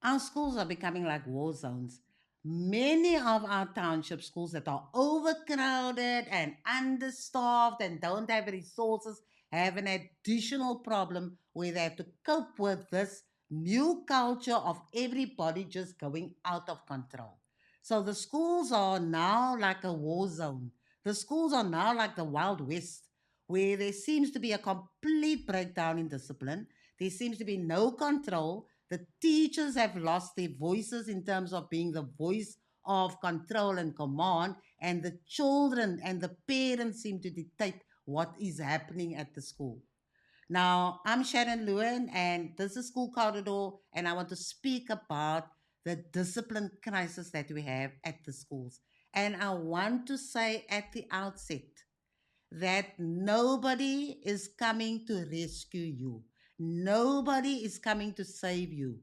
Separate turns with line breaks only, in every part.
Our schools are becoming like war zones. Many of our township schools that are overcrowded and understaffed and don't have resources have an additional problem where they have to cope with this new culture of everybody just going out of control. So the schools are now like a war zone. The schools are now like the Wild West, where there seems to be a complete breakdown in discipline. There seems to be no control. The teachers have lost their voices in terms of being the voice of control and command, and the children and the parents seem to dictate what is happening at the school. Now, I'm Sharon Lewin, and this is School Corridor, and I want to speak about the discipline crisis that we have at the schools. And I want to say at the outset that nobody is coming to rescue you. Nobody is coming to save you.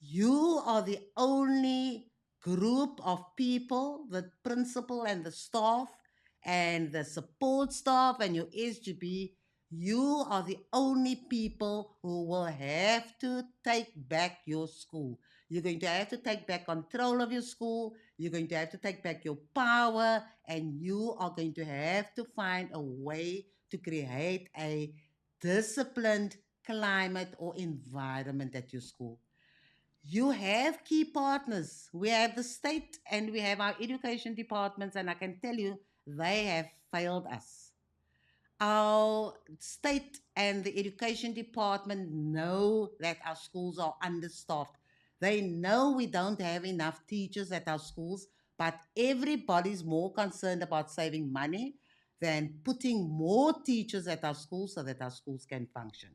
You are the only group of people, the principal and the staff and the support staff and your SGB. You are the only people who will have to take back your school. You're going to have to take back control of your school. You're going to have to take back your power, and you are going to have to find a way to create a disciplined climate or environment at your school. You have key partners. We have the state and we have our education departments, and I can tell you they have failed us. Our state and the education department know that our schools are understaffed. They know we don't have enough teachers at our schools, but everybody's more concerned about saving money than putting more teachers at our schools so that our schools can function.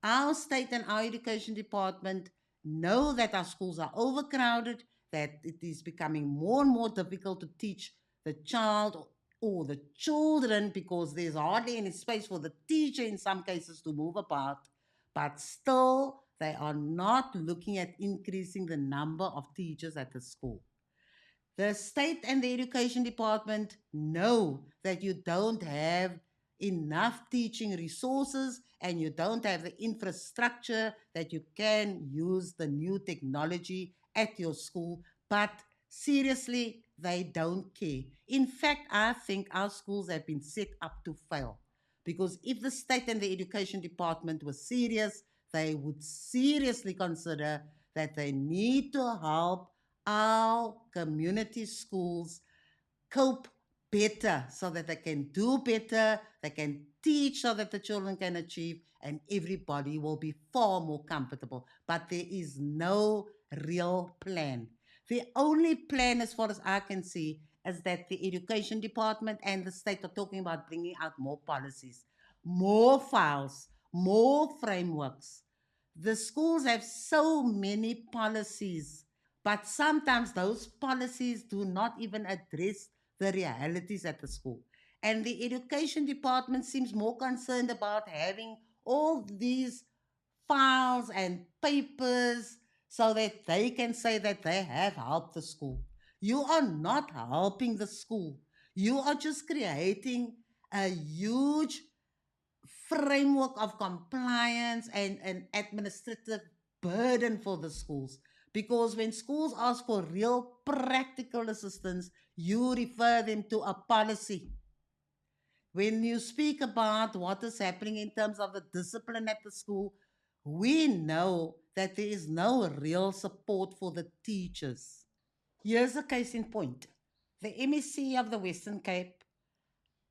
Our state and our education department know that our schools are overcrowded, that it is becoming more and more difficult to teach the child or the children because there's hardly any space for the teacher in some cases to move about. But still, they are not looking at increasing the number of teachers at the school. The state and the education department know that you don't have enough teaching resources and you don't have the infrastructure that you can use the new technology at your school. But seriously, they don't care. In fact, I think our schools have been set up to fail because if the state and the education department were serious, they would seriously consider that they need to help our community schools cope better so that they can do better, they can teach so that the children can achieve, and everybody will be far more comfortable. But there is no real plan. The only plan, as far as I can see, is that the education department and the state are talking about bringing out more policies, more files, more frameworks. The schools have so many policies, but sometimes those policies do not even address the realities at the school. And the education department seems more concerned about having all these files and papers so that they can say that they have helped the school. You are not helping the school. You are just creating a huge framework of compliance and an administrative burden for the schools. Because when schools ask for real practical assistance, you refer them to a policy. When you speak about what is happening in terms of the discipline at the school, we know that there is no real support for the teachers. Here's a case in point. The MEC of the Western Cape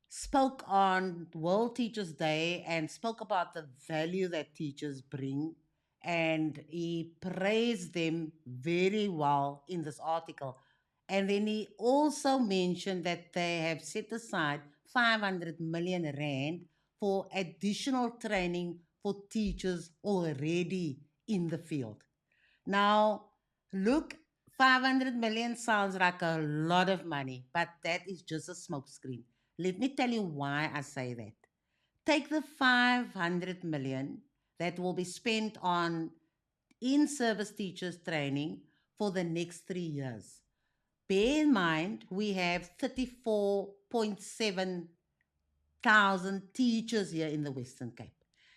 spoke on World Teachers Day and spoke about the value that teachers bring. And he praised them very well in this article. And then he also mentioned that they have set aside 500 million rand for additional training for teachers already in the field. Now, look, 500 million sounds like a lot of money, but that is just a smokescreen. Let me tell you why I say that. Take the 500 million that will be spent on in service teachers training for the next 3 years. Bear in mind, we have 34.7 thousand teachers here in the Western Cape.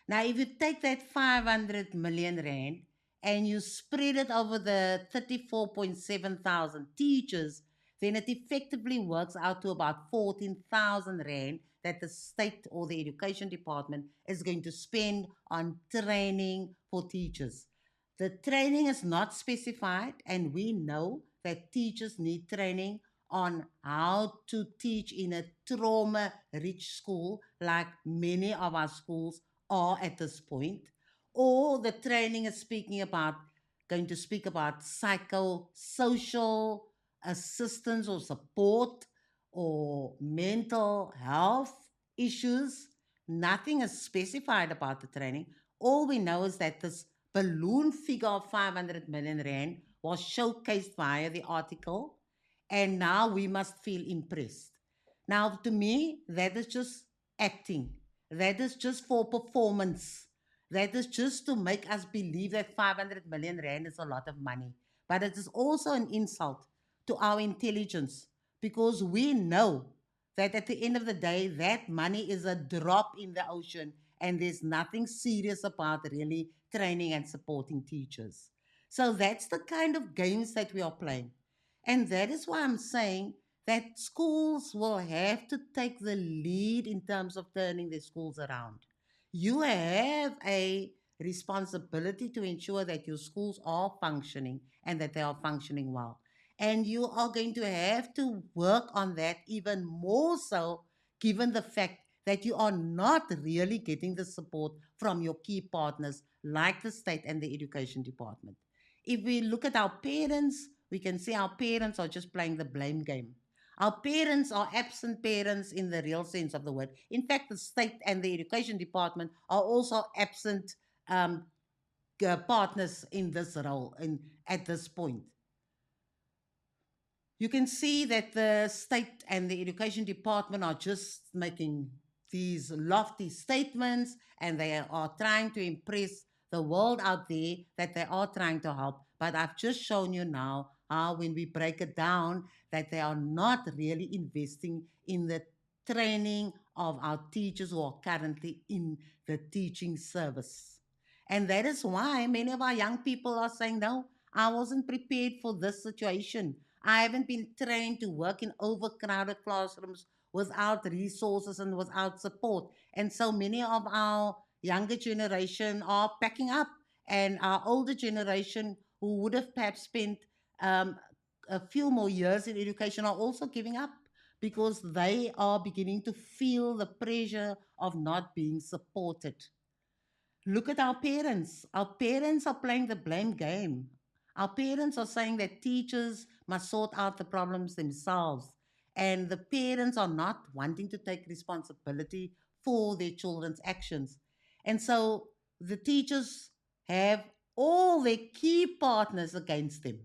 Now, if you take that 500 million rand and you spread it over the 34.7 thousand teachers, then it effectively works out to about 14,000 Rand that the state or the education department is going to spend on training for teachers. The training is not specified, and we know that teachers need training on how to teach in a trauma rich school, like many of our schools are at this point. Or the training is going to speak about psychosocial assistance or support or mental health issues. Nothing is specified about the training. All we know is that this balloon figure of 500 million Rand was showcased via the article, and now we must feel impressed. Now, to me, that is just acting, that is just for performance. That is just to make us believe that 500 million Rand is a lot of money. But it is also an insult to our intelligence because we know that at the end of the day, that money is a drop in the ocean and there's nothing serious about really training and supporting teachers. So that's the kind of games that we are playing. And that is why I'm saying that schools will have to take the lead in terms of turning their schools around. You have a responsibility to ensure that your schools are functioning and that they are functioning well. And you are going to have to work on that even more so, given the fact that you are not really getting the support from your key partners like the state and the education department. If we look at our parents, we can see our parents are just playing the blame game. Our parents are absent parents in the real sense of the word. In fact, the state and the education department are also absent um, partners in this role at this point. You can see that the state and the education department are just making these lofty statements and they are trying to impress the world out there that they are trying to help. But I've just shown you now how, when we break it down, that they are not really investing in the training of our teachers who are currently in the teaching service. And that is why many of our young people are saying, no, I wasn't prepared for this situation. I haven't been trained to work in overcrowded classrooms without resources and without support. And so many of our younger generation are packing up, and our older generation who would have perhaps spent um, a few more years in education are also giving up because they are beginning to feel the pressure of not being supported. Look at our parents. Our parents are playing the blame game. Our parents are saying that teachers must sort out the problems themselves. And the parents are not wanting to take responsibility for their children's actions. And so the teachers have all their key partners against them.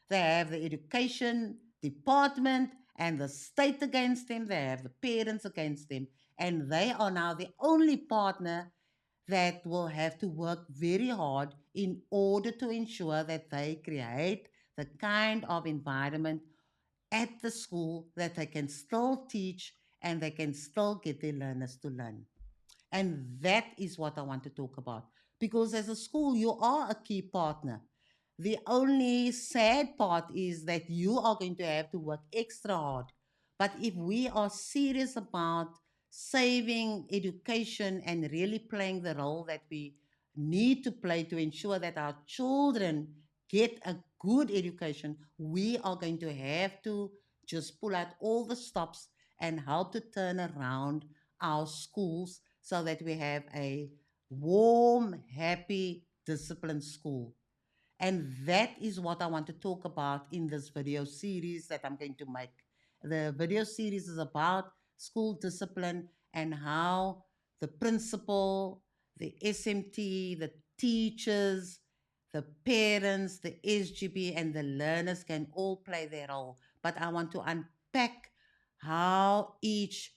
They have the education department and the state against them. They have the parents against them. And they are now the only partner that will have to work very hard in order to ensure that they create the kind of environment at the school that they can still teach and they can still get their learners to learn. And that is what I want to talk about. Because as a school, you are a key partner. The only sad part is that you are going to have to work extra hard. But if we are serious about saving education and really playing the role that we need to play to ensure that our children get a good education, we are going to have to just pull out all the stops and help to turn around our schools so that we have a warm, happy, disciplined school. And that is what I want to talk about in this video series that I'm going to make. The video series is about school discipline and how the principal, the SMT, the teachers, the parents, the SGB, and the learners can all play their role. But I want to unpack how each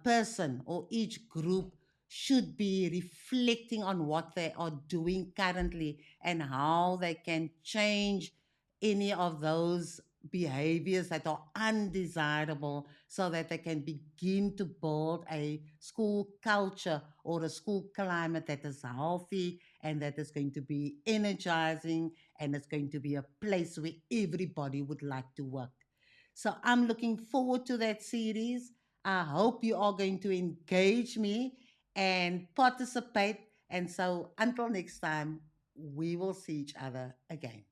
person or each group should be reflecting on what they are doing currently and how they can change any of those behaviors that are undesirable so that they can begin to build a school culture or a school climate that is healthy and that is going to be energizing, and it's going to be a place where everybody would like to work. So I'm looking forward to that series. I hope you are going to engage me and participate. And so until next time, we will see each other again.